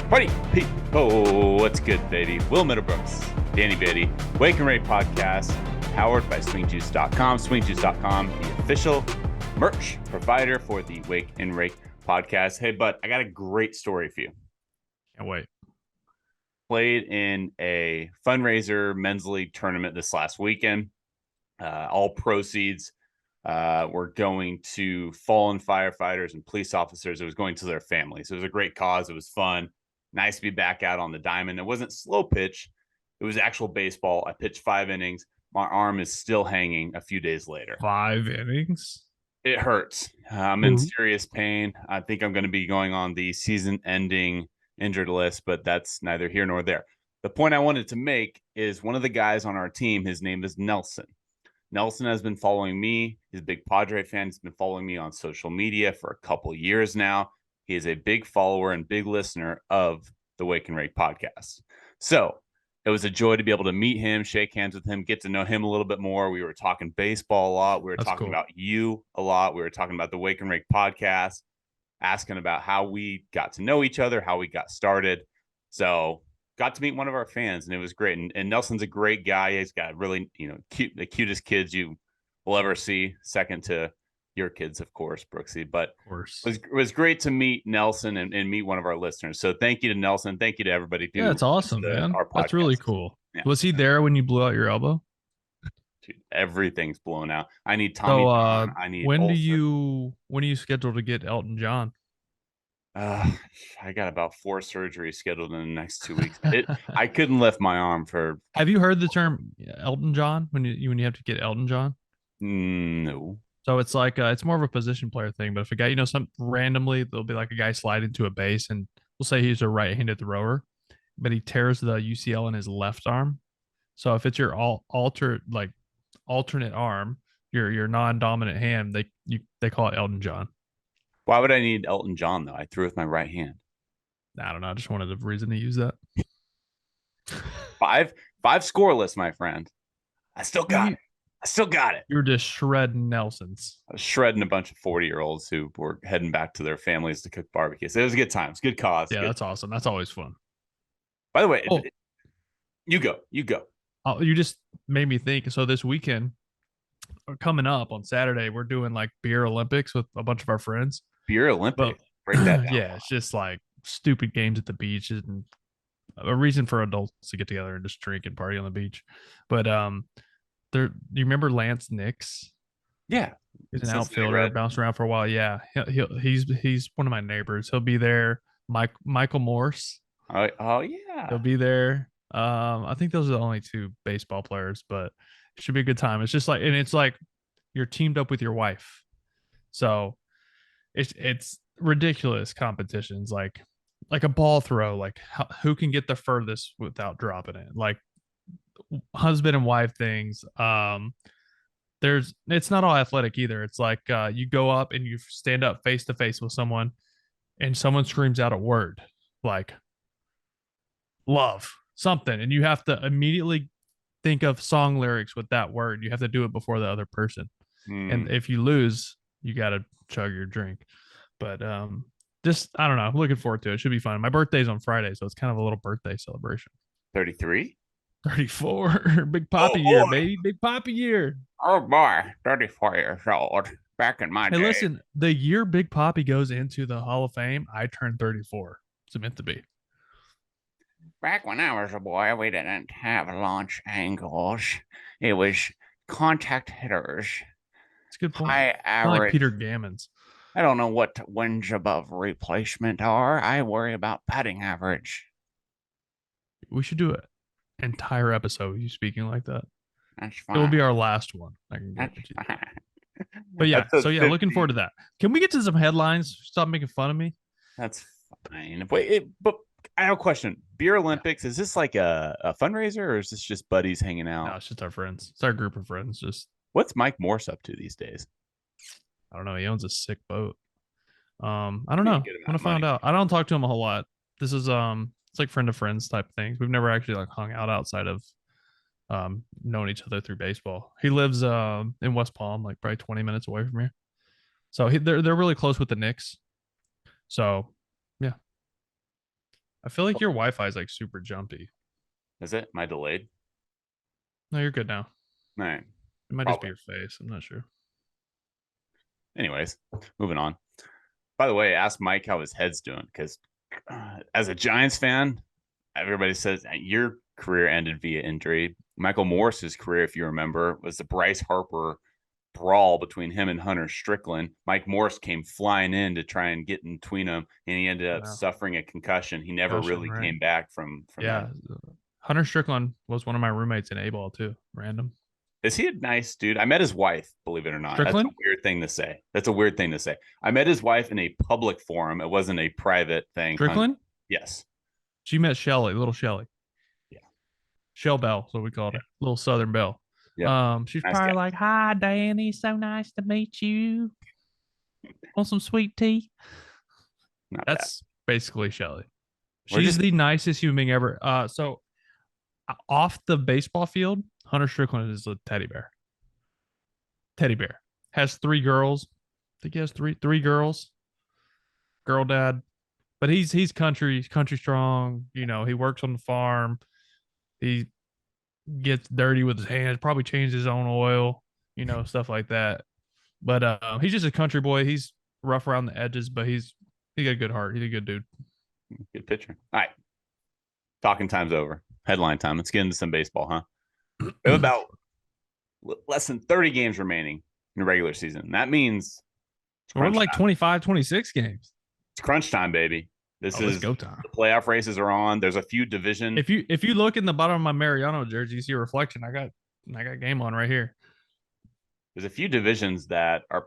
Party people, what's good, baby? Will Middlebrooks, Danny Beatty, Wake and RAKE Podcast, powered by swingjuice.com. Swingjuice.com, the official merch provider for the Wake and RAKE Podcast. Hey, bud, I got a great story for you. Can't wait. Played in a fundraiser men's league tournament this last weekend. All proceeds were going to fallen firefighters and police officers. It was going to their families. It was a great cause. It was fun. Nice to be back out on the diamond. It wasn't slow pitch. It was actual baseball. I pitched 5 innings. My arm is still hanging a few days later. 5 innings? It hurts. I'm in serious pain. I think I'm going to be going on the season-ending injured list, but that's neither here nor there. The point I wanted to make is one of the guys on our team, his name is Nelson. Nelson has been following me. He's a big Padre fan. He's been following me on social media for a couple years now. He is a big follower and big listener of the Wake and RAKE podcast. So it was a joy to be able to meet him, shake hands with him, get to know him a little bit more. We were talking baseball a lot. We were talking about you a lot. We were talking about the Wake and RAKE podcast, asking about how we got to know each other, how we got started. So got to meet one of our fans, and it was great. And Nelson's a great guy. He's got really, the cutest kids you will ever see, second to your kids, of course, Brooksy. But of course, it was great to meet Nelson and meet one of our listeners. So thank you to Nelson. Thank you to everybody. Yeah, it's awesome, man. That's really cool. Yeah. Was he there when you blew out your elbow? Dude, everything's blown out. I need Tommy John. I need when are you scheduled to get Elton John? I got about 4 surgeries scheduled in the next 2 weeks. I couldn't lift my arm for. Have you heard the term Elton John when you have to get Elton John? No. So it's like it's more of a position player thing. But if a guy, some randomly there'll be like a guy slide into a base, and we'll say he's a right-handed thrower, but he tears the UCL in his left arm. So if it's your alternate arm, your non-dominant hand, they call it Elton John. Why would I need Elton John though? I threw with my right hand. I don't know. I just wanted a reason to use that. 5 scoreless, my friend. I still got it. You were just shredding Nelsons. I was shredding a bunch of 40-year-olds who were heading back to their families to cook barbecues. It was a good time. It's a good cause. Yeah, that's awesome. That's always fun. By the way, you go. Oh, you just made me think. So this weekend, coming up on Saturday, we're doing like beer Olympics with a bunch of our friends. Beer Olympics? Break that down. Yeah, it's just like stupid games at the beach and a reason for adults to get together and just drink and party on the beach. But you remember Lance Nix? Yeah, he's an outfielder, bounced around for a while. Yeah, he's one of my neighbors. He'll be there. Michael Morse. Oh yeah, he'll be there. I think those are the only 2 baseball players, but it should be a good time. It's just like, and it's like you're teamed up with your wife, so it's ridiculous competitions, like a ball throw, like who can get the furthest without dropping it, like husband and wife things. It's not all athletic either. It's like you go up and you stand up face to face with someone, and someone screams out a word like love something, and you have to immediately think of song lyrics with that word. You have to do it before the other person. And if you lose, you got to chug your drink. But just, I don't know, I'm looking forward to it. It should be fun. My birthday's on Friday, so it's kind of a little birthday celebration. 33? 34. Big Poppy year, baby. Big Poppy year. Oh boy, 34 years old. Back in my day. Hey, listen, the year Big Poppy goes into the Hall of Fame, I turned 34. It's meant to be. Back when I was a boy, we didn't have launch angles. It was contact hitters. It's a good point. High average. Like Peter Gammons. I don't know what wins above replacement are. I worry about batting average. We should do an entire episode of you speaking like that. That's fine. It will be our last one. I can guarantee you. But yeah, looking forward to that. Can we get to some headlines? Stop making fun of me. That's fine. But I have a question. Beer Olympics, is this like a fundraiser, or is this just buddies hanging out? No, it's just our friends. It's our group of friends. Just what's Mike Morse up to these days? I don't know. He owns a sick boat. I don't know. I'm gonna find out. I don't talk to him a whole lot. This is it's like friend of friends type things. We've never actually like hung out outside of knowing each other through baseball. He lives in West Palm, like probably 20 minutes away from here. So they're really close with the Knicks. So yeah, I feel like your Wi-Fi is like super jumpy. Is it? Am I delayed? No, you're good now. All right. It might just be Probably. your face. I'm not sure. Anyways, moving on. By the way, ask Mike how his head's doing because as a Giants fan, everybody says your career ended via injury. Michael Morse's career, if you remember, was the Bryce Harper brawl between him and Hunter Strickland. Mike Morse came flying in to try and get in between them, and he ended up suffering a concussion. He never really came back from yeah. that. Hunter Strickland was one of my roommates in A-ball too. Random. Is he a nice dude? I met his wife, believe it or not. Strickland? That's a weird thing to say. That's a weird thing to say. I met his wife in a public forum. It wasn't a private thing. Strickland? Yes. She met Shelly, little Shelly. Yeah. Shell Bell, so we called her. Little Southern Belle. Yeah. She's nice probably guy. Like, "Hi, Danny. So nice to meet you. Want some sweet tea?" That's basically Shelly. She's the nicest human being ever. So off the baseball field, Hunter Strickland is a teddy bear. Teddy bear. Has 3 girls. I think he has three girls. Girl dad. But he's country strong. You know, he works on the farm. He gets dirty with his hands, probably changed his own oil, you know, stuff like that. But he's just a country boy. He's rough around the edges, but he got a good heart. He's a good dude. Good pitcher. All right. Talking time's over. Headline time. Let's get into some baseball, huh? We have about less than 30 games remaining in the regular season. That means we're like 25, 26 games. It's crunch time, baby. This is go time. The playoff races are on. There's a few division. If you look in the bottom of my Mariano jersey, you see a reflection. I got game on right here. There's a few divisions that are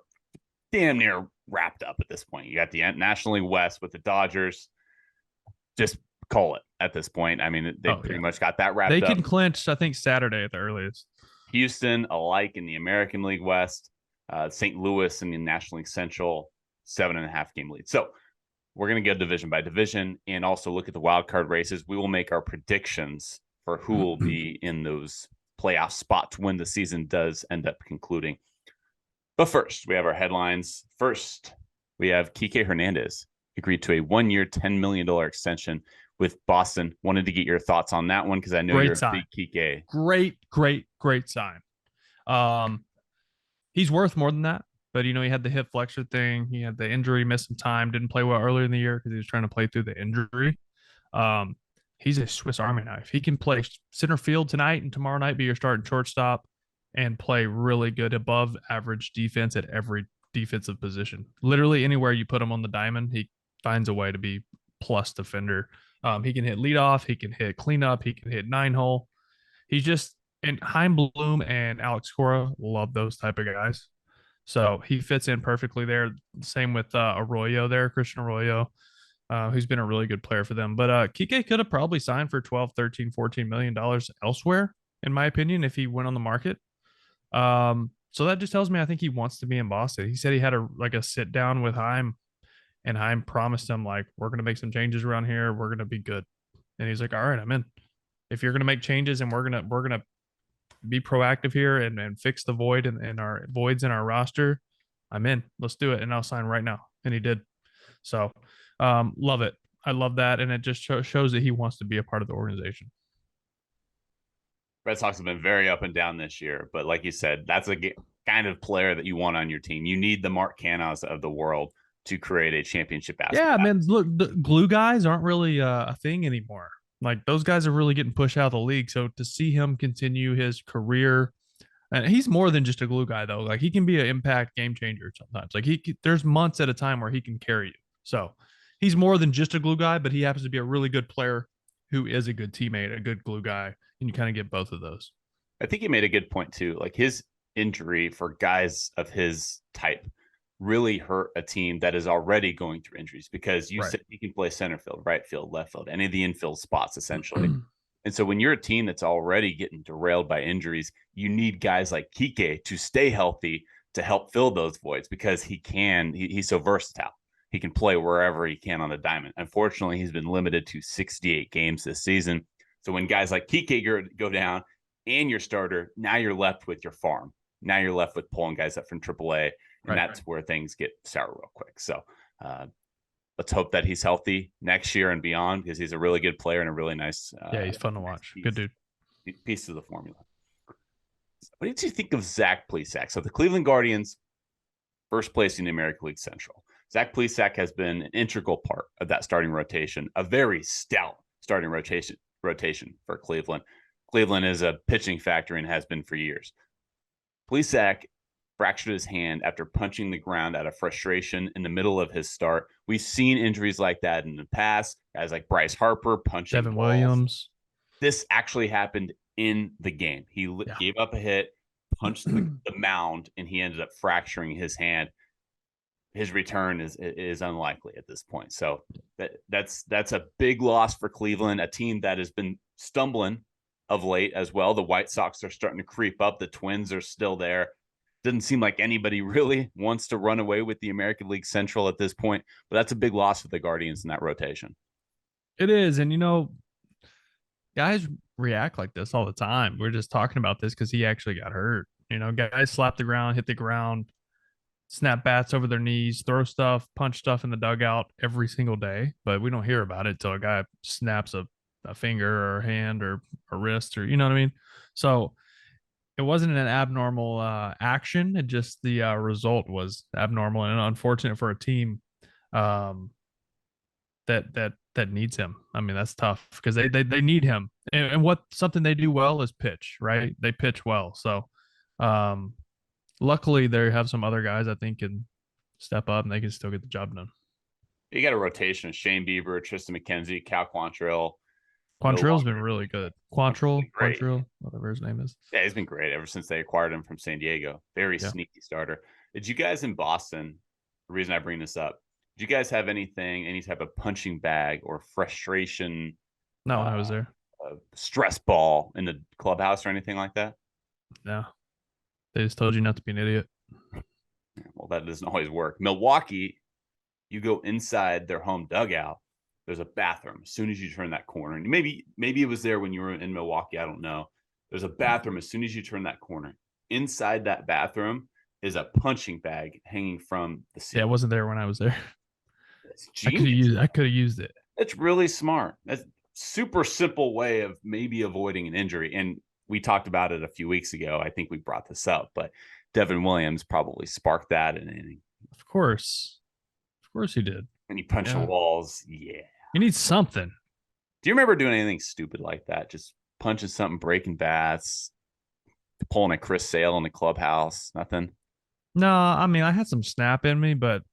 damn near wrapped up at this point. You got the National League West with the Dodgers. Just call it at this point. I mean, they pretty much got that wrapped up. They can clinch, I think, Saturday at the earliest. Houston, alike in the American League West. St. Louis in the National League Central, 7.5 game lead. So we're going to go division by division and also look at the wild card races. We will make our predictions for who will be in those playoff spots when the season does end up concluding. But first, we have our headlines. First, we have Kike Hernandez agreed to a 1-year, $10 million extension with Boston. Wanted to get your thoughts on that one because I know you're a big Kike. Great sign. He's worth more than that. But, you know, he had the hip flexor thing. He had the injury, missed some time, didn't play well earlier in the year because he was trying to play through the injury. He's a Swiss Army knife. He can play center field tonight and tomorrow night be your starting shortstop and play really good above average defense at every defensive position. Literally anywhere you put him on the diamond, he finds a way to be plus defender. He can hit leadoff. He can hit cleanup. He can hit 9-hole. He's just – and Chaim Bloom and Alex Cora love those type of guys. So he fits in perfectly there. Same with Arroyo there, Christian Arroyo, who's been a really good player for them. But Kike could have probably signed for $12, $13, $14 million elsewhere, in my opinion, if he went on the market. So that just tells me I think he wants to be in Boston. He said he had a sit down with Chaim, and Chaim promised him, like, we're going to make some changes around here. We're going to be good. And he's like, all right, I'm in. If you're going to make changes and we're going to be proactive here and fix the void and our voids in our roster, I'm in. Let's do it. And I'll sign right now. And he did. So love it. I love that. And it just shows that he wants to be a part of the organization. Red Sox have been very up and down this year. But like you said, that's a kind of player that you want on your team. You need the Mark Canhas of the world to create a championship basketball. Yeah, man, look, the glue guys aren't really a thing anymore. Like, those guys are really getting pushed out of the league. So to see him continue his career, and he's more than just a glue guy, though. Like, he can be an impact game changer sometimes. Like, there's months at a time where he can carry you. So he's more than just a glue guy, but he happens to be a really good player who is a good teammate, a good glue guy. And you kind of get both of those. I think you made a good point, too. Like, his injury for guys of his type really hurt a team that is already going through injuries because you said you can play center field, right field, left field, any of the infield spots, essentially. And so when you're a team that's already getting derailed by injuries, you need guys like Kike to stay healthy to help fill those voids because he's so versatile. He can play wherever he can on the diamond. Unfortunately, he's been limited to 68 games this season. So when guys like Kike go down and your starter, now you're left with your farm. Now you're left with pulling guys up from AAA. And that's where things get sour real quick. So, let's hope that he's healthy next year and beyond, because he's a really good player and a really nice. Yeah, he's fun to watch. Good dude. Piece of the formula. What did you think of Zach Plesac? So the Cleveland Guardians, first place in the American League Central. Zach Plesac has been an integral part of that starting rotation, a very stout starting rotation for Cleveland. Cleveland is a pitching factory and has been for years. Plesac fractured his hand after punching the ground out of frustration in the middle of his start. We've seen injuries like that in the past, guys like Bryce Harper punching Devin balls. Williams. This actually happened in the game. He gave up a hit, punched the mound, and he ended up fracturing his hand. His return is unlikely at this point. So that's a big loss for Cleveland, a team that has been stumbling of late as well. The White Sox are starting to creep up. The Twins are still there. Doesn't seem like anybody really wants to run away with the American League Central at this point, but that's a big loss for the Guardians in that rotation. It is. And, guys react like this all the time. We're just talking about this because he actually got hurt. Guys slap the ground, hit the ground, snap bats over their knees, throw stuff, punch stuff in the dugout every single day. But we don't hear about it until a guy snaps a finger or a hand or a wrist, or you know what I mean? So it wasn't an abnormal action. It just the result was abnormal and unfortunate for a team that needs him. I mean, that's tough because they need him. And something they do well is pitch, right? They pitch well. So luckily they have some other guys I think can step up and they can still get the job done. You got a rotation of Shane Bieber, Tristan McKenzie, Cal Quantrill. Quantrill's been really good. Quantrill, whatever his name is. Yeah, he's been great ever since they acquired him from San Diego. Very sneaky starter. Did you guys in Boston, the reason I bring this up, did you guys have any type of punching bag or frustration? No, I was there. Stress ball in the clubhouse or anything like that? No. They just told you not to be an idiot. Well, that doesn't always work. Milwaukee, you go inside their home dugout. There's a bathroom as soon as you turn that corner. And maybe it was there when you were in Milwaukee. I don't know. There's a bathroom as soon as you turn that corner. Inside that bathroom is a punching bag hanging from the ceiling. Yeah, it wasn't there when I was there. I could have used it. That's really smart. That's super simple way of maybe avoiding an injury. And we talked about it a few weeks ago. I think we brought this up, but Devin Williams probably sparked that in an inning. Of course he did. And he punched the walls. Yeah. You need something. Do you remember doing anything stupid like that? Just punching something, breaking bats, pulling a Chris Sale in the clubhouse? Nothing? No, I mean, I had some snap in me, but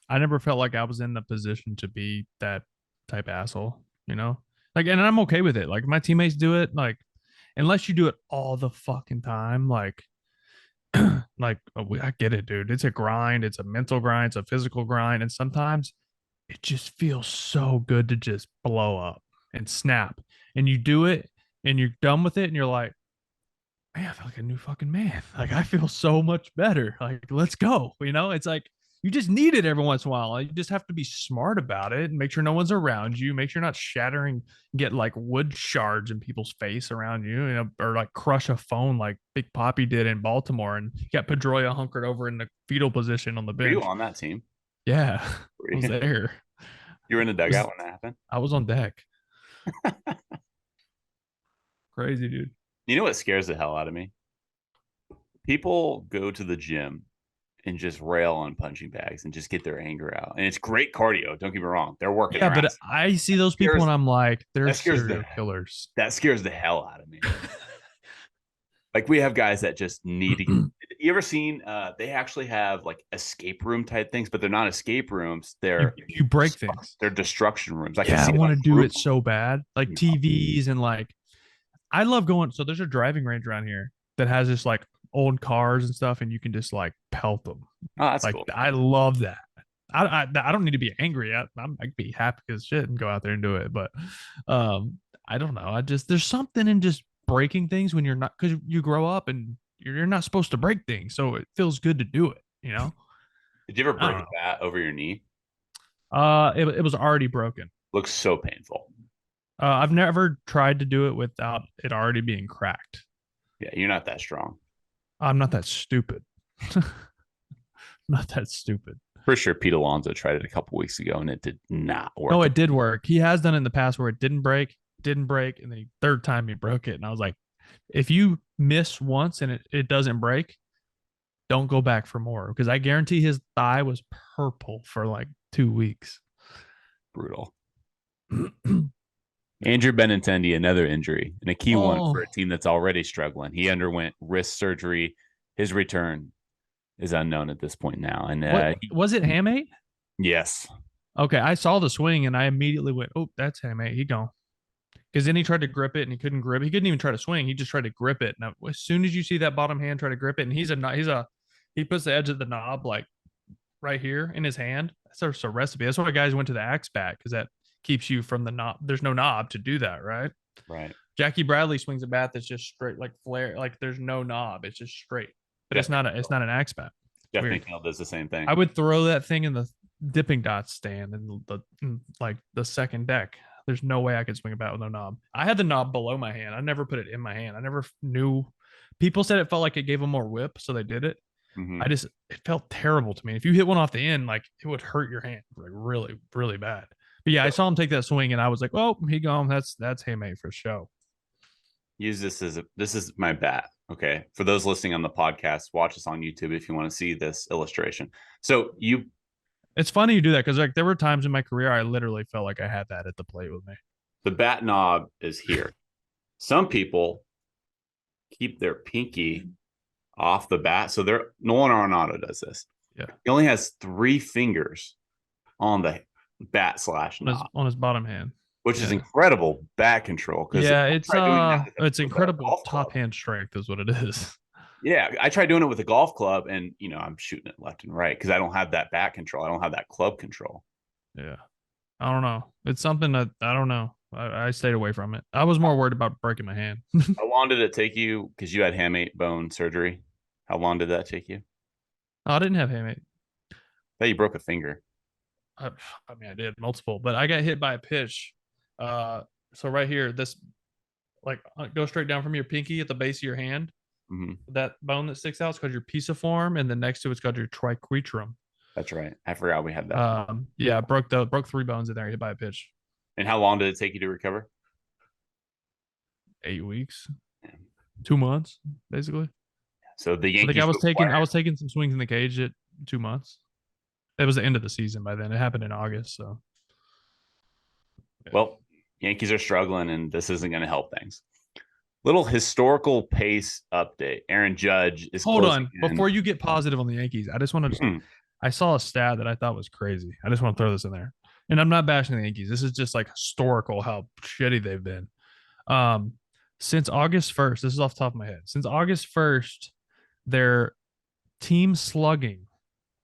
I never felt like I was in the position to be that type asshole, Like, and I'm okay with it. Like, my teammates do it. Like, unless you do it all the fucking time, like, I get it, dude. It's a grind. It's a mental grind. It's a physical grind. And sometimes it just feels so good to just blow up and snap. And you do it and you're done with it. And you're like, man, I feel like a new fucking man. Like, I feel so much better. Like, let's go. It's like, you just need it every once in a while. You just have to be smart about it and make sure no one's around you. Make sure you're not shattering, get like wood shards in people's face around you, or like crush a phone like Big Poppy did in Baltimore and got Pedroia hunkered over in the fetal position on the bench. Were you on that team? Yeah, I was there. You were in the dugout when that happened? I was on deck. Crazy, dude. You know what scares the hell out of me? People go to the gym and just rail on punching bags and just get their anger out. And it's great cardio. Don't get me wrong. They're working. Yeah, but I see those people and I'm like, they're serial killers. That scares the hell out of me. Like, we have guys that just need to. You ever seen? They actually have like escape room type things, but they're not escape rooms. They're you break things. They're destruction rooms. I want to do it so bad, like TVs and like. I love going. So there's a driving range around here that has just like old cars and stuff, and you can just like pelt them. Oh, that's like, cool. I love that. I don't need to be angry. I'd be happy as shit and go out there and do it. But I don't know. There's something in just breaking things when you're not, because you grow up and you're not supposed to break things, so it feels good to do it. Did you ever break a bat over your knee? It was already broken. Looks so painful. I've never tried to do it without it already being cracked. Yeah, you're not that strong. I'm not that stupid. Not that stupid. For sure, Pete Alonso tried it a couple weeks ago, and it did not work. No, it did work. He has done it in the past where it didn't break, and then third time he broke it. And I was like, if you miss once and it doesn't break, don't go back for more, because I guarantee his thigh was purple for like 2 weeks. Brutal. Andrew Benintendi, another injury, and a key one for a team that's already struggling. He underwent wrist surgery. His return is unknown at this point now. And was it hamate? Yes. Okay, I saw the swing and I immediately went, "Oh, that's hamate. He gone." Because then he tried to grip it and he couldn't grip it. He couldn't even try to swing. He just tried to grip it. Now, as soon as you see that bottom hand try to grip it, and he puts the edge of the knob like right here in his hand. That's a recipe. That's why guys went to the axe bat, because that keeps you from the knob. There's no knob to do that, right? Right. Jackie Bradley swings a bat that's just straight, like flare, like there's no knob. It's just straight. But it's not an axe bat. Jeff McNeil does the same thing. I would throw that thing in the dipping dot stand in the second deck. There's no way I could swing a bat with no knob. I had the knob below my hand. I never put it in my hand. I never knew. People said it felt like it gave them more whip, so they did it. Mm-hmm. It felt terrible to me. If you hit one off the end, like it would hurt your hand like really, really bad. But yeah, I saw him take that swing and I was like, oh, he gone. That's hamate for show. Use this this is my bat. Okay. For those listening on the podcast, watch us on YouTube if you want to see this illustration. So it's funny you do that, because like there were times in my career I literally felt like I had that at the plate with me. The bat knob is here. Some people keep their pinky off the bat. So Nolan Arenado does this. Yeah. He only has 3 fingers on the bat / knob. On his bottom hand. Which is incredible bat control. Yeah, it's incredible top hand strength is what it is. Yeah, I tried doing it with a golf club, and I'm shooting it left and right because I don't have that bat control. I don't have that club control. Yeah, I don't know. It's something that I don't know. I stayed away from it. I was more worried about breaking my hand. How long did it take you? Because you had hamate bone surgery. How long did that take you? Oh, I didn't have hamate. I thought you broke a finger. I mean, I did multiple, but I got hit by a pitch. So right here, this go straight down from your pinky at the base of your hand. Mm-hmm. That bone that sticks out is called your pisiform, and then next to it's called your triquetrum. That's right. I forgot we had that. Yeah, broke 3 bones in there, hit by a pitch. And how long did it take you to recover? 8 weeks, 2 months, basically. So the Yankees. I was taking some swings in the cage at 2 months. It was the end of the season by then. It happened in August, so. Yeah. Well, Yankees are struggling, and this isn't going to help things. Little historical pace update. Aaron Judge is. Hold on, before you get positive on the Yankees, I just want to. I saw a stat that I thought was crazy. I just want to throw this in there, and I'm not bashing the Yankees. This is just like historical how shitty they've been. Since August 1st, this is off the top of my head. Since August 1st, their team slugging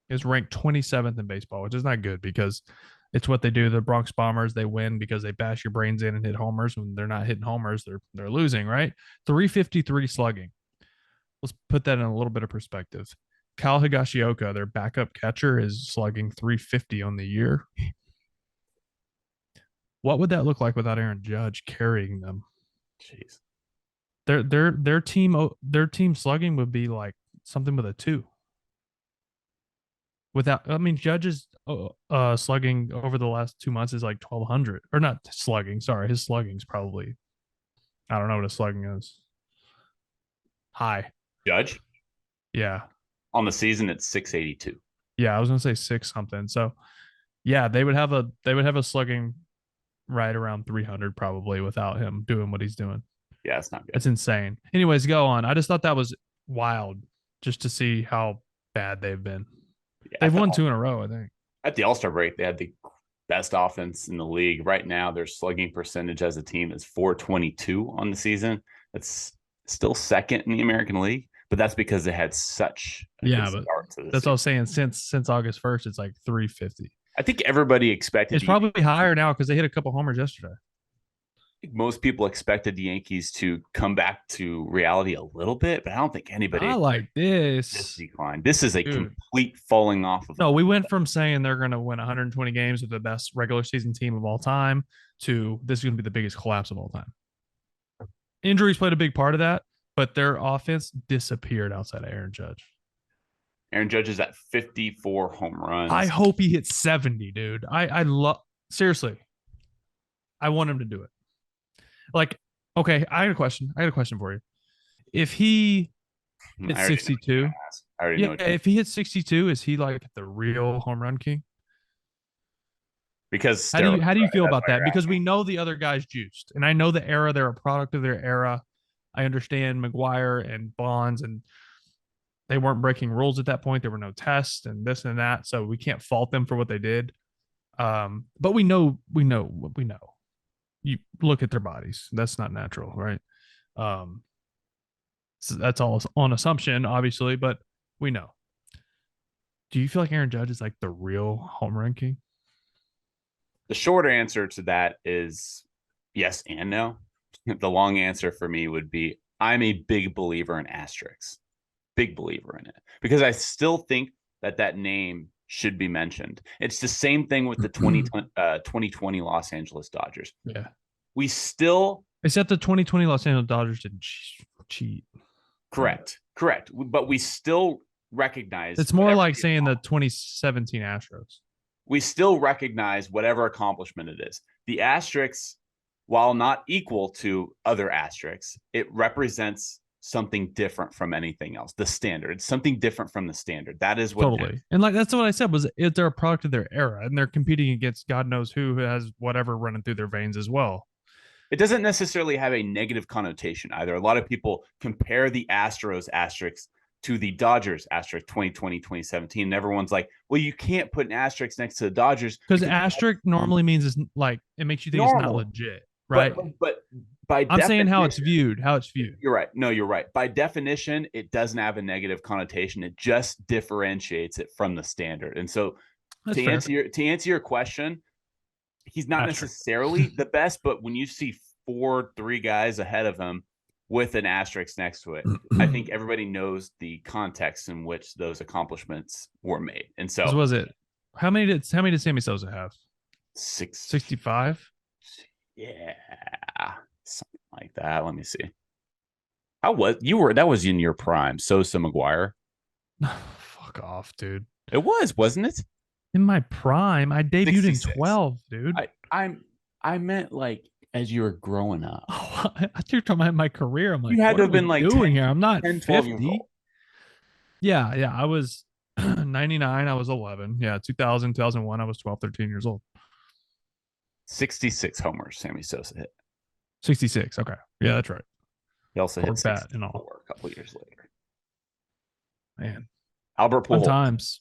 is ranked 27th in baseball, which is not good because it's what they do. The Bronx Bombers, they win because they bash your brains in and hit homers. When they're not hitting homers, they're losing, right? 353 slugging. Let's put that in a little bit of perspective. Kyle Higashioka, their backup catcher, is slugging 350 on the year. What would that look like without Aaron Judge carrying them? Jeez. Their team slugging would be like something with a 2. Judge's slugging over the last 2 months is like 1,200, or not slugging. Sorry, his slugging's probably, I don't know what his slugging is. High. Judge? Yeah. On the season, it's 682. Yeah, I was gonna say 6 something. So, yeah, they would have a slugging right around 300 probably without him doing what he's doing. Yeah, it's not good. It's insane. Anyways, go on. I just thought that was wild just to see how bad they've been. Yeah, they've won 2 in a row, I think. At the All-Star break, they had the best offense in the league. Right now, their slugging percentage as a team is .422 on the season. That's still second in the American League, but that's because they had such a good start to the that's season. What I was saying. Since August 1st, it's like 350. I think everybody expected it's probably higher now because they hit a couple homers yesterday. Most people expected the Yankees to come back to reality a little bit, but I don't think anybody. I like this decline. This is a complete falling off of. No, we went from saying they're going to win 120 games with the best regular season team of all time to this is going to be the biggest collapse of all time. Injuries played a big part of that, but their offense disappeared outside of Aaron Judge. Aaron Judge is at 54 home runs. I hope he hits 70, dude. I love, seriously. I want him to do it. Like, okay, I got a question for you. If he hits 62, if he hits 62, is he like the real home run king? Because how do you feel about that? Because we know the other guys juiced, and I know the era, they're a product of their era. I understand McGuire and Bonds, and they weren't breaking rules at that point. There were no tests and this and that, so we can't fault them for what they did. But we know what we know. You look at their bodies; that's not natural, right? So that's all on assumption, obviously, but we know. Do you feel like Aaron Judge is like the real home run king? The short answer to that is yes and no. The long answer for me would be I'm a big believer in asterisks. Big believer in it. Because I still think that name should be mentioned. It's the same thing with the 2020 Los Angeles Dodgers. Yeah. We still... Except the 2020 Los Angeles Dodgers didn't cheat. Correct. But we still recognize... It's more like saying the 2017 Astros. We still recognize whatever accomplishment it is. The asterisks, while not equal to other asterisks, it represents something different from anything else. The standard. It's something different from the standard. That is what totally. And like that's what I said was they're a product of their era, and they're competing against God knows who has whatever running through their veins as well. It doesn't necessarily have a negative connotation either. A lot of people compare the Astros asterisks to the Dodgers asterisk 2020, 2017. And everyone's like, well, you can't put an asterisk next to the Dodgers. Because asterisk normally means it's like, it makes you think it's not legit, right? But by I'm saying how it's viewed. You're right. No, you're right. By definition, it doesn't have a negative connotation. It just differentiates it from the standard. And so to answer your question, he's not necessarily the best, but when you see 3 guys ahead of him with an asterisk next to it, I think everybody knows the context in which those accomplishments were made. And so what was it? How many did Sammy Sosa have? 65? Yeah. Something like that. Let me see. That was in your prime, Sosa McGuire. Fuck off, dude. It was, wasn't it? In my prime, I debuted 66. In 12, dude. I meant like as you were growing up. Oh, I thought you were talking about my career. I'm like, you had to have been like doing 10, here. I'm not 10, 50. Yeah. I was 99. I was 11. Yeah, 2000, 2001. I was 12, 13 years old. 66 homers Sammy Sosa hit. 66. Okay. Yeah, that's right. He also hit that and all a couple years later. Man. Albert Pujols. Fun times.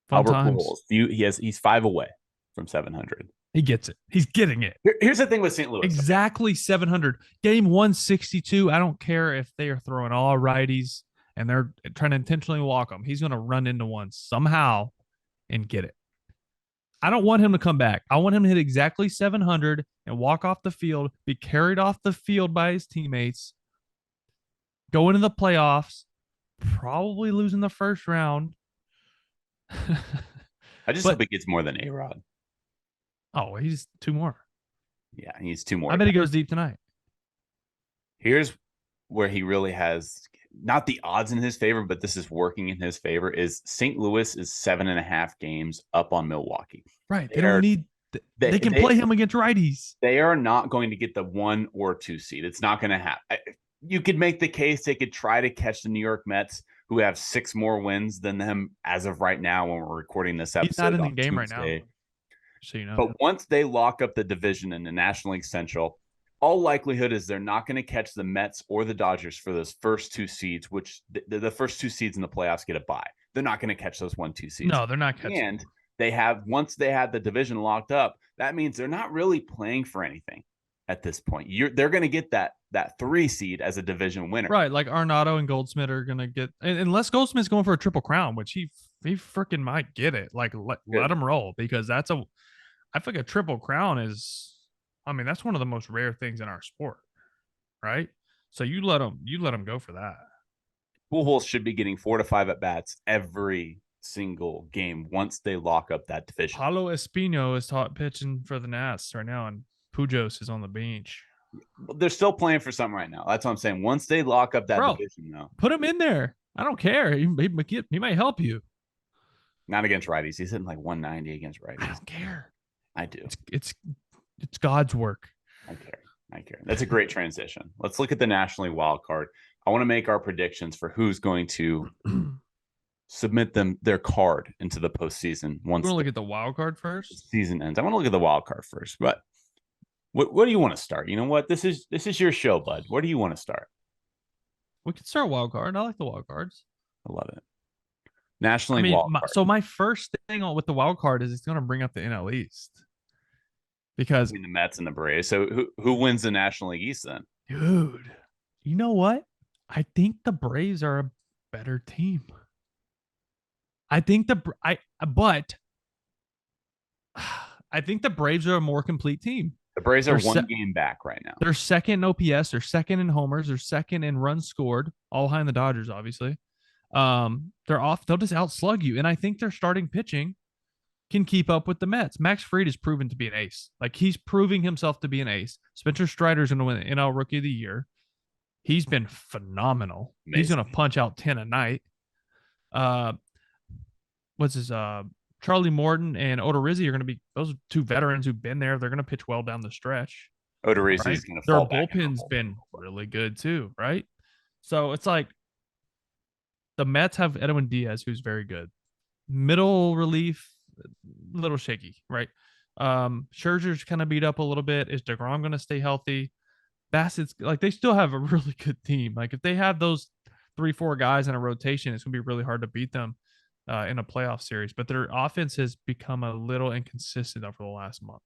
Pujols. He's 5 away from 700. He gets it. He's getting it. Here's the thing with St. Louis. Exactly 700. Game 162. I don't care if they are throwing all righties and they're trying to intentionally walk them. He's going to run into one somehow and get it. I don't want him to come back. I want him to hit exactly 700 and walk off the field, be carried off the field by his teammates, go into the playoffs, probably losing the first round. I just hope he gets more than A-Rod. Oh, he's 2 more. Yeah, he's 2 more. I bet he goes deep tonight. Here's where he really has not the odds in his favor, but this is working in his favor. Is St. Louis is 7.5 games up on Milwaukee. Right. They can play him against righties. They are not going to get the 1 or 2 seed. It's not going to happen. You could make the case they could try to catch the New York Mets, who have 6 more wins than them as of right now when we're recording this episode. He's not in the game right now. So you know. But once they lock up the division in the National League Central, all likelihood is they're not going to catch the Mets or the Dodgers for those first 2 seeds, which the first 2 seeds in the playoffs get a bye. They're not going to catch those 1-2 seeds. No, they're not catching. And once they have the division locked up, that means they're not really playing for anything at this point. They're going to get that 3 seed as a division winner. Right, like Arenado and Goldsmith are going to get, unless Goldsmith's going for a triple crown, which he freaking might get it. Like let him roll, because I feel like a triple crown is, that's one of the most rare things in our sport, right? So you let him go for that. Pujols should be getting 4 to 5 at bats every single game once they lock up that division. Paulo Espino is pitching for the Nats right now, and Pujols is on the bench. They're still playing for something right now. That's what I'm saying. Once they lock up that division, though, put him in there. I don't care. He might help you. Not against righties. He's hitting like 190 against righties. I don't care. I do. It's God's work. I care. That's a great transition. Let's look at the National League wild card. I want to make our predictions for who's going to submit their card into the postseason. Once you want to look at the wild card first? Season ends. I want to look at the wild card first. But what do you want to start? You know what? This is your show, bud. Where do you want to start? We could start wild card. I like the wild cards. I love it. National League wild card. So my first thing with the wild card is it's going to bring up the NL East. Because the Mets and the Braves. So who wins the National League East then? Dude, you know what? I think the Braves are a better team. I think the Braves are a more complete team. The Braves are one game back right now. They're second in OPS. They're second in homers. They're second in runs scored, all behind the Dodgers, obviously. They're off. They'll just outslug you. And I think their starting pitching can keep up with the Mets. Max Fried is proven to be an ace. Like, he's proving himself to be an ace. Spencer Strider's going to win the NL Rookie of the Year. He's been phenomenal. Amazing. He's going to punch out 10 a night. Charlie Morton and Odorizzi are going to be those two veterans who've been there. They're going to pitch well down the stretch. Odorizzi is going to fall back. Their bullpen's been really good too, right? So it's like the Mets have Edwin Diaz, who's very good. Middle relief, little shaky, right? Scherzer's kind of beat up a little bit. Is DeGrom going to stay healthy? Bassett's like, they still have a really good team. Like, if they have those 3-4 guys in a rotation, it's going to be really hard to beat them in a playoff series. But their offense has become a little inconsistent over the last month.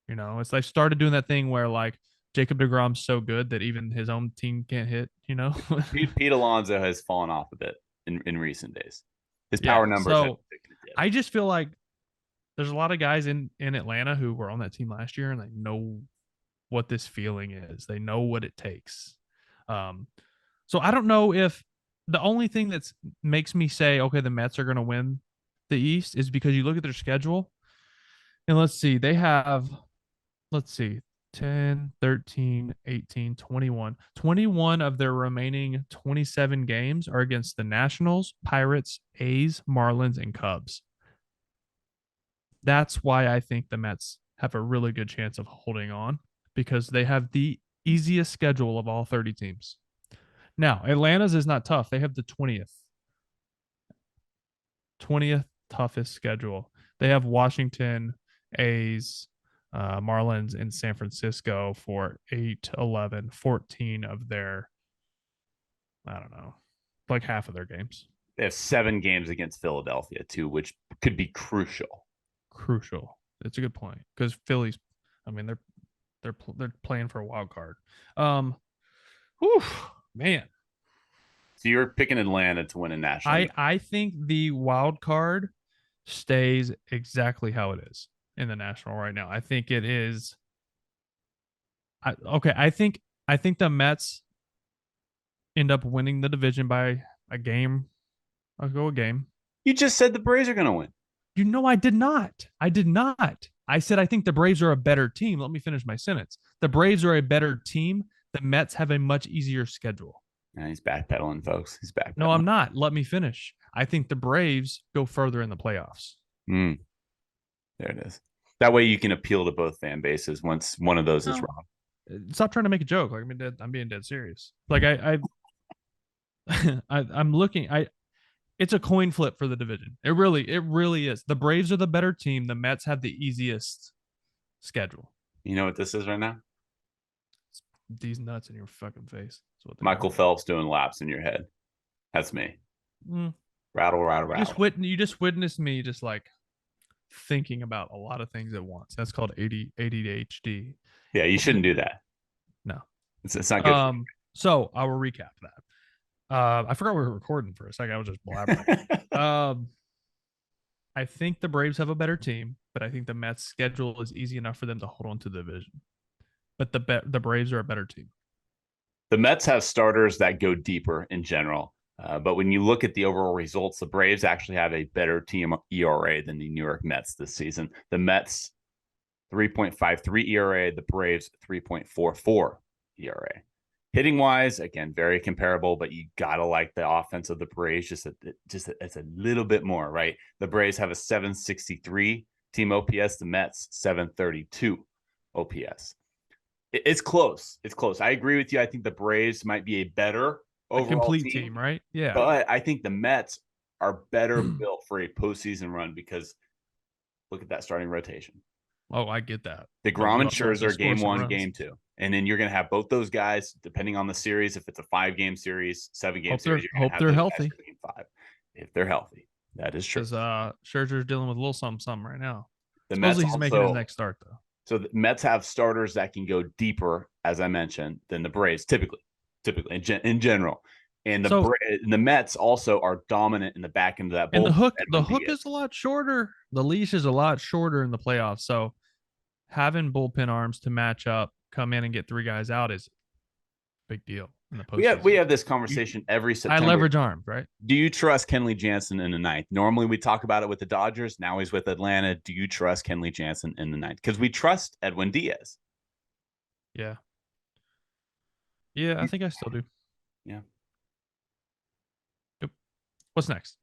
You know, it's like started doing that thing where like Jacob DeGrom's so good that even his own team can't hit, you know? Pete Alonso has fallen off a bit in recent days. His power numbers. So I just feel like there's a lot of guys in Atlanta who were on that team last year and they know what this feeling is. They know what it takes. So I don't know if the only thing that makes me say, okay, the Mets are going to win the East is because you look at their schedule and let's see, they have, 10, 13, 18, 21. 21 of their remaining 27 games are against the Nationals, Pirates, A's, Marlins, and Cubs. That's why I think the Mets have a really good chance of holding on, because they have the easiest schedule of all 30 teams. Now, Atlanta's is not tough. They have the 20th toughest schedule. They have Washington, A's, Marlins, and San Francisco for 8, 11, 14 of their, I don't know, like half of their games. They have 7 games against Philadelphia too, which could be crucial. It's a good point, because Philly's, I mean, they're playing for a wild card. Man. So you're picking Atlanta to win a national. I think the wild card stays exactly how it is in the National right now. I think it is. I think the Mets end up winning the division by a game. I'll go a game. You just said the Braves are going to win. You know, I did not. I said I think the Braves are a better team. Let me finish my sentence. The Braves are a better team. The Mets have a much easier schedule. Yeah, he's backpedaling, folks. He's backpedaling. No, I'm not. Let me finish. I think the Braves go further in the playoffs. There it is. That way you can appeal to both fan bases once one of those is wrong. Stop trying to make a joke. Like, I'm being dead serious. Like, I'm looking. It's a coin flip for the division. It really is. The Braves are the better team. The Mets have the easiest schedule. You know what this is right now? These nuts in your fucking face. Michael Phelps doing laps in your head. That's me. Rattle. You just witnessed me just like thinking about a lot of things at once. That's called ADHD. Yeah, you shouldn't do that. No, it's not good. So I will recap that. I forgot we were recording for a second. I was just blabbering. I think the Braves have a better team, but I think the Mets' schedule is easy enough for them to hold on to the division. But the Braves are a better team. The Mets have starters that go deeper in general. But when you look at the overall results, the Braves actually have a better team ERA than the New York Mets this season. The Mets, 3.53 ERA. The Braves, 3.44 ERA. Hitting wise, again, very comparable, but you gotta like the offense of the Braves just it's a little bit more, right? The Braves have a 763 team OPS, the Mets 732 OPS. It's close. It's close. I agree with you. I think the Braves might be a better overall complete team, right? Yeah. But I think the Mets are better built for a postseason run because look at that starting rotation. Oh, I get that. DeGrom and Scherzer, game 1, game 2. And then you're going to have both those guys, depending on the series. If it's a 5-game series, 7-game series, hope they're healthy. Game 5. If they're healthy, that is true. Because Scherzer's dealing with a little something right now. The Mets he's making his next start, though. So the Mets have starters that can go deeper, as I mentioned, than the Braves typically in general. And the Mets also are dominant in the back end of that bullpen. And the hook is a lot shorter. The leash is a lot shorter in the playoffs. So having bullpen arms to match up, come in and get 3 guys out is a big deal in the postseason. We have this conversation every September. High leverage arms, right? Do you trust Kenley Jansen in the 9th? Normally we talk about it with the Dodgers. Now he's with Atlanta. Do you trust Kenley Jansen in the 9th? Because we trust Edwin Diaz. Yeah. Yeah, I think I still do. Yeah. Yep. What's next?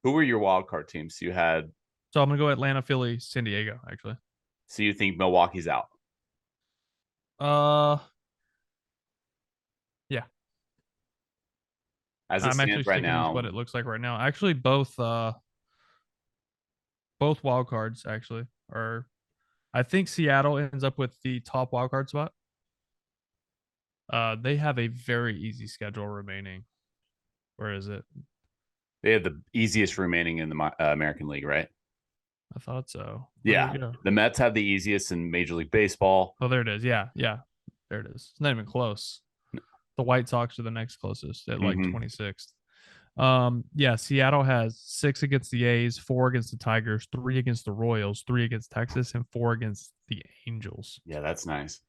Who were your wild card teams you had? So I'm going to go Atlanta, Philly, San Diego, actually. So you think Milwaukee's out? Yeah. As it stands right now, what it looks like right now. Actually, both wild cards actually are. I think Seattle ends up with the top wild card spot. They have a very easy schedule remaining. Where is it? They have the easiest remaining in the American League, right? I thought so. Yeah. The Mets have the easiest in Major League Baseball. Oh, there it is. Yeah. There it is. It's not even close. The White Sox are the next closest at like 26th. Seattle has 6 against the A's, 4 against the Tigers, 3 against the Royals, 3 against Texas, and 4 against the Angels. Yeah, that's nice.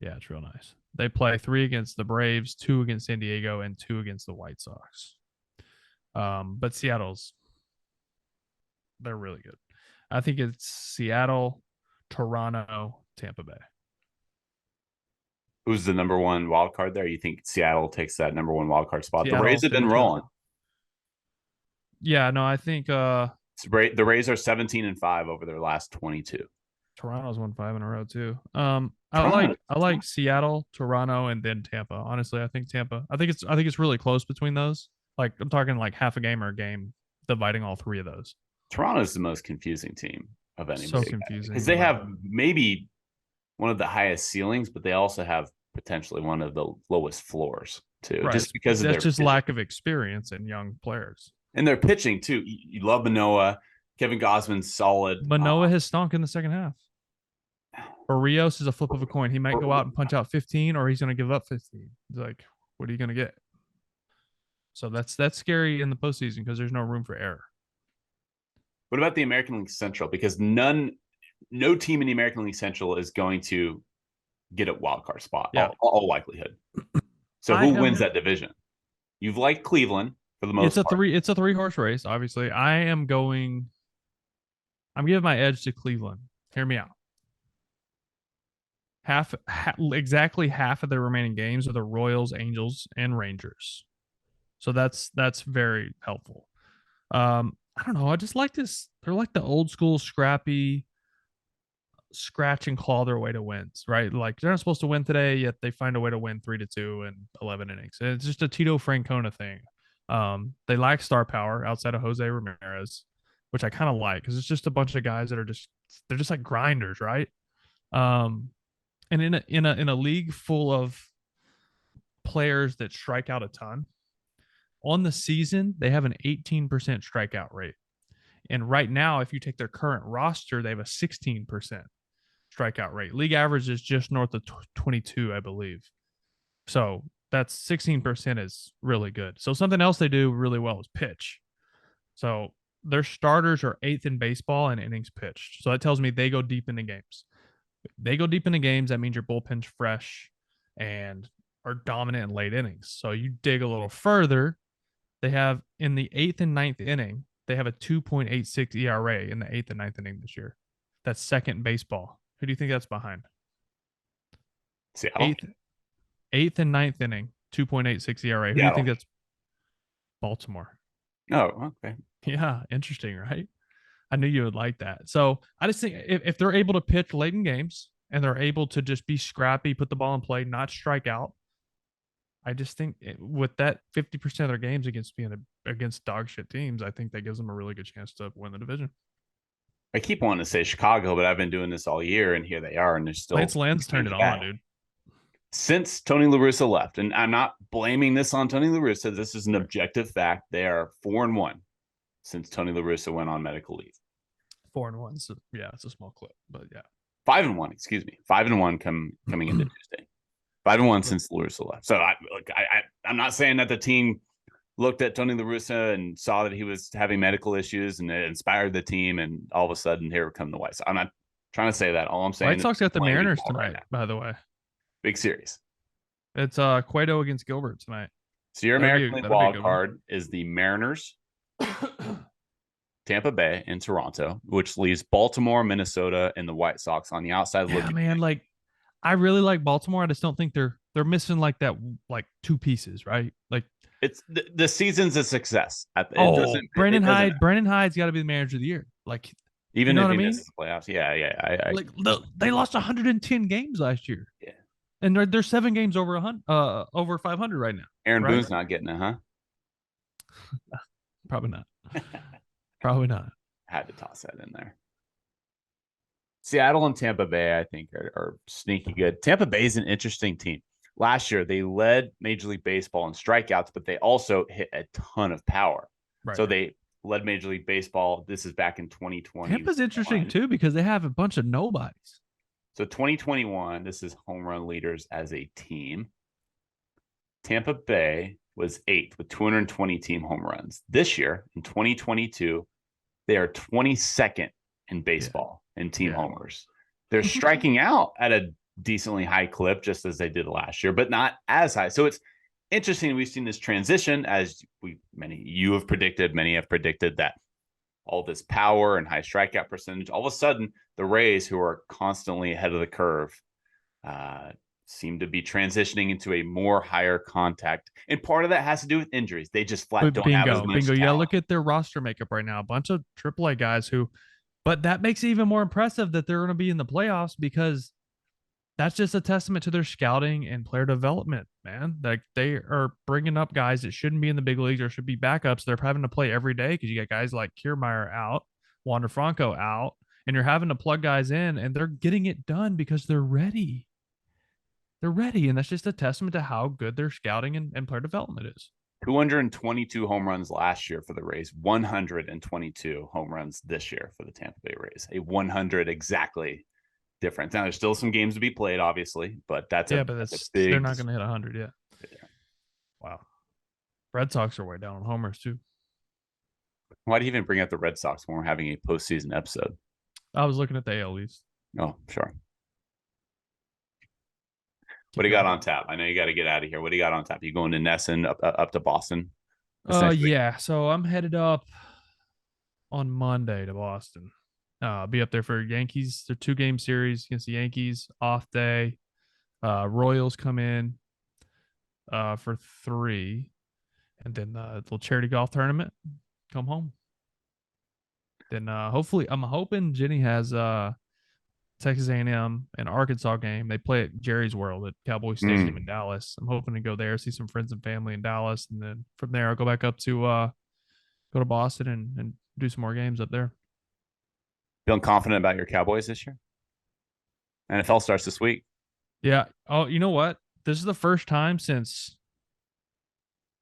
Yeah, it's real nice. They play 3 against the Braves, 2 against San Diego, and 2 against the White Sox. But they're really good. I think it's Seattle, Toronto, Tampa Bay. Who's the number 1 wild card there? You think Seattle takes that number 1 wild card spot? Seattle, the Rays have been rolling. Yeah, no, I think the Rays are 17-5 over their last 22. Toronto's won 5 in a row too. I like Seattle, Toronto, and then Tampa. Honestly, I think Tampa. I think it's really close between those. Like I'm talking like half a game or a game dividing all 3 of those. Toronto's the most confusing team of anybody. So confusing because they have maybe one of the highest ceilings, but they also have potentially one of the lowest floors too. Right. Just because of their lack of experience in young players. And their pitching too. You love Manoah. Kevin Gausman's solid. Manoah has stunk in the second half. Barrios is a flip of a coin. He might go out and punch out 15, or he's going to give up 15. It's like, what are you going to get? So that's scary in the postseason because there's no room for error. What about the American League Central? Because no team in the American League Central is going to get a wild card spot. Yeah. All likelihood. So who wins that division? You've liked Cleveland for the most part. It's a 3-horse race. Obviously, I'm giving my edge to Cleveland. Hear me out. Exactly half of their remaining games are the Royals, Angels, and Rangers. So that's very helpful. I don't know. I just like this. They're like the old school scrappy, scratch and claw their way to wins, right? Like they're not supposed to win today, yet they find a way to win 3-2 in 11 innings. And it's just a Tito Francona thing. They lack star power outside of Jose Ramirez, which I kind of like because it's just a bunch of guys that are they're just like grinders, right? And in a league full of players that strike out a ton, on the season they have an 18% strikeout rate. And right now, if you take their current roster, they have a 16% strikeout rate. League average is just north of 22, I believe. So that's 16% is really good. So something else they do really well is pitch. So their starters are 8th in baseball in innings pitched. So that tells me they go deep into games. They go deep into games. That means your bullpen's fresh and are dominant in late innings. So you dig a little further. They have in the 8th and 9th inning, they have a 2.86 ERA in the 8th and 9th inning this year. That's second in baseball. Who do you think that's behind? Seattle. 8th and 9th inning, 2.86 ERA. Who do you think that's? Baltimore. Oh, okay. Yeah, interesting, right? I knew you would like that. So I just think if they're able to pitch late in games and they're able to just be scrappy, put the ball in play, not strike out, I just think with that 50% of their games against dog shit teams, I think that gives them a really good chance to win the division. I keep wanting to say Chicago, but I've been doing this all year, and here they are, and they're still. Lance Lynn's turned it on, dude. Since Tony La Russa left, and I'm not blaming this on Tony La Russa. This is an objective fact. They are 4-1 since Tony La Russa went on medical leave. 4-1. So yeah, it's a small clip, but yeah. 5-1, excuse me. 5-1 coming into Tuesday. 5-1 since La Russa left. So I'm not saying that the team looked at Tony La Russa and saw that he was having medical issues and it inspired the team, and all of a sudden here come the White Sox. I'm not trying to say that. All I'm saying White Sox got the Mariners tonight, by the way. Big series. It's Cueto against Gilbert tonight. So your American League wild card is the Mariners, Tampa Bay, and Toronto, which leaves Baltimore, Minnesota, and the White Sox on the outside looking. Man, like I really like Baltimore. I just don't think they're missing like that, like two pieces, right? Like it's the season's a success. Brandon Hyde's got to be the manager of the year. Like even if he misses the playoffs, yeah. Like they lost 110 games last year. Yeah. And they're 7 games over 500 right now. Aaron Boone's not getting it, huh? Probably not. Probably not. Had to toss that in there. Seattle and Tampa Bay, I think, are sneaky good. Tampa Bay is an interesting team. Last year, they led Major League Baseball in strikeouts, but they also hit a ton of power. Right. So they led Major League Baseball. This is back in 2020. Tampa's interesting, too, because they have a bunch of nobodies. So 2021, this is home run leaders as a team. Tampa Bay was 8th with 220 team home runs. This year, in 2022, they are 22nd in baseball in team homers. They're striking out at a decently high clip, just as they did last year, but not as high. So it's interesting. We've seen this transition, as you have predicted, many have predicted, that all this power and high strikeout percentage, all of a sudden, the Rays, who are constantly ahead of the curve, seem to be transitioning into a more higher contact. And part of that has to do with injuries. They just flat don't have as much talent. You gotta look at their roster makeup right now. A bunch of AAA guys but that makes it even more impressive that they're going to be in the playoffs, because that's just a testament to their scouting and player development, man. Like they are bringing up guys that shouldn't be in the big leagues or should be backups. They're having to play every day because you got guys like Kiermaier out, Wander Franco out, and you're having to plug guys in, and they're getting it done because they're ready. They're ready, and that's just a testament to how good their scouting and player development is. 222 home runs last year for the Rays, 122 home runs this year for the Tampa Bay Rays. A 100 exactly difference. Now, there's still some games to be played, obviously, but that's a big. They're not going to hit 100 yet. Yeah. Wow. Red Sox are way down on homers, too. Why do you even bring up the Red Sox when we're having a postseason episode? I was looking at the AL East. Oh, sure. What do you got on tap? I know you got to get out of here. What do you got on tap? You going to Nesson up to Boston? Yeah. So I'm headed up on Monday to Boston. I'll be up there for Yankees. They're 2-game series against the Yankees. Off day. Royals come in for 3, and then the little charity golf tournament. Come home. Then hopefully, I'm hoping Jenny has Texas A&M and Arkansas game. They play at Jerry's World at Cowboy Stadium in Dallas. I'm hoping to go there, see some friends and family in Dallas, and then from there I'll go back up to go to Boston and do some more games up there. Feeling confident about your Cowboys this year? NFL starts this week. Yeah. Oh, you know what? This is the first time since,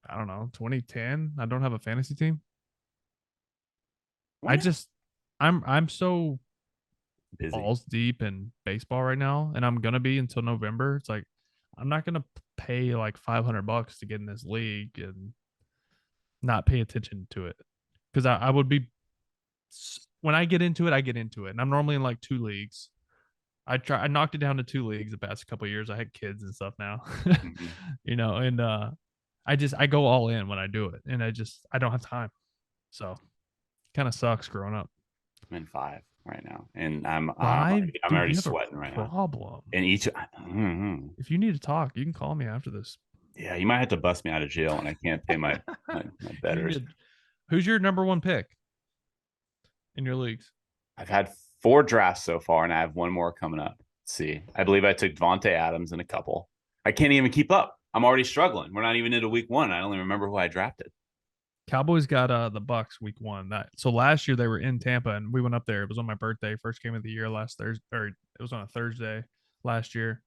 I don't know, 2010. I don't have a fantasy team. What? I'm so busy, balls deep in baseball right now, and I'm gonna be until November. It's like I'm not gonna pay like $500 to get in this league and not pay attention to it, because I would be, when I get into it, and I'm normally in like 2 leagues. I knocked it down to 2 leagues the past couple of years. I had kids and stuff now, and I go all in when I do it, and I don't have time, so kind of sucks growing up. I'm in 5. right now, and I'm Dude, already you have sweating right now. problem. And each, If you need to talk, you can call me after this. yeah, you might have to bust me out of jail, and I can't pay my betters. Who's your number one pick in your leagues? I've had 4 drafts so far, and I have 1 more coming up. Let's see. I believe I took Devontae Adams in a couple. I can't even keep up. I'm already struggling. We're not even into week 1. I don't even remember who I drafted. Cowboys got the Bucks week 1. So last year they were in Tampa and we went up there. It was on my birthday, first game of the year last Thursday, or it was on a Thursday last year.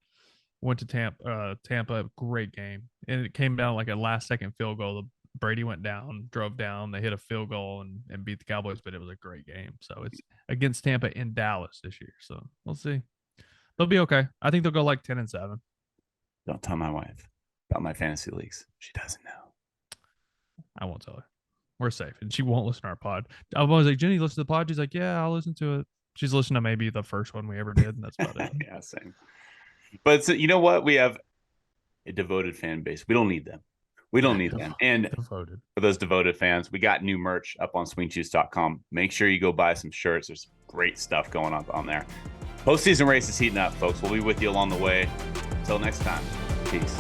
Went to Tampa, great game, and it came down like a last second field goal. Brady went down, drove down, they hit a field goal and beat the Cowboys, but it was a great game. So it's against Tampa in Dallas this year. So we'll see. They'll be okay. I think they'll go like 10-7. Don't tell my wife about my fantasy leagues. She doesn't know. I won't tell her. We're safe. And she won't listen to our pod. I was like, Jenny, listen to the pod. She's like, yeah, I'll listen to it. She's listened to maybe the first one we ever did, and that's about it. Yeah, same. But you know what? We have a devoted fan base. We don't need them. We don't need them. And devoted. For those devoted fans, we got new merch up on swingjuice.com. Make sure you go buy some shirts. There's great stuff going on there. Postseason race is heating up, folks. We'll be with you along the way. Until next time, peace.